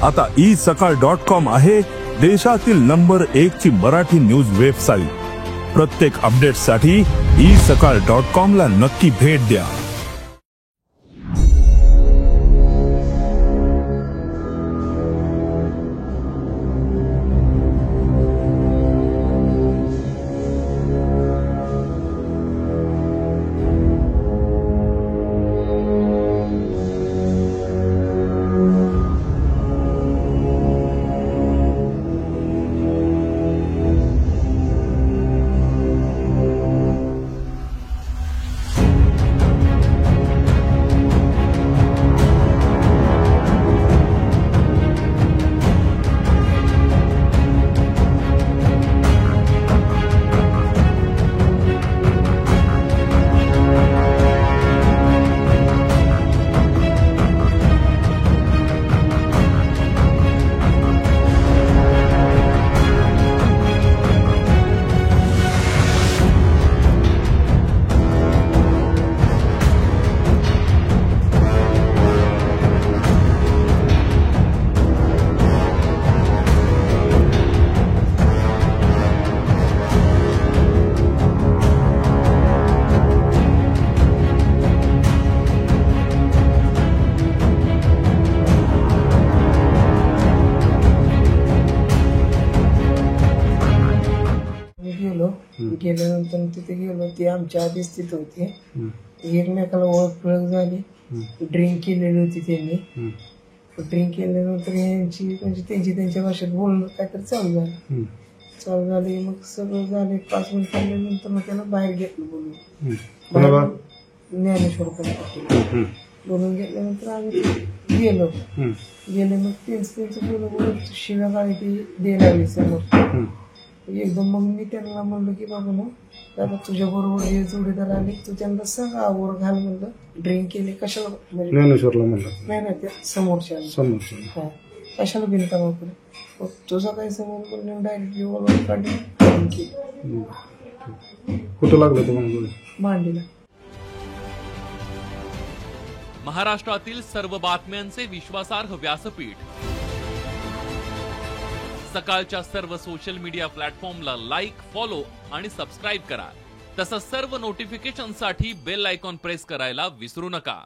आता isakal.com आहे देशातील नंबर 1 ची मराठी न्यूज वेबसाईट। प्रत्येक अपडेटसाठी isakal.com ला नक्की भेट द्या। गेल्यानंतर तिथे गेलो, ती आमच्या आधीच तिथे होती, एकमेकाला ओळख झाली, ड्रिंक केलेली होती त्यांनी। ड्रिंक केल्यानंतर यांची म्हणजे त्यांच्या भाषेत बोलणं काहीतरी चालू झाले, मग सगळं झाले। 5 मिनिट थांबल्यानंतर मग त्याला बाहेर घेतलं बोलून, ज्ञानेश्वर बोलून घेतल्यानंतर आम्ही गेलो, मग त्यांचं बोलून शिव्या गाडी ती द्यायला लागली समोर एकदम। मग मी त्यांना म्हणलं की बाबा ना दादा तुझ्या बरोबर हे जोडीदार आले, तू त्यांना सांग आवर घाल म्हणलं, ड्रिंक केले कशाला, म्हणजे ज्ञानेश्वरला म्हणलं नाही त्या समोरच्या कशाला बिनकामा केलं, तुझा काही समोर बोलणे डायरेक्ट रिव्हॉल्वर काढली, ड्रिंक केली। कुठं लागलं तुम्हाला? मांडीला। महाराष्ट्रातील सर्व बातम्यांचे विश्वासार्ह व्यासपीठ सकाळच्या सर्व सोशल मीडिया प्लॅटफॉर्मला लाईक, फॉलो आणि सबस्क्राईब करा। तसंच सर्व नोटिफिकेशनसाठी बेल आयकॉन प्रेस करायला विसरू नका।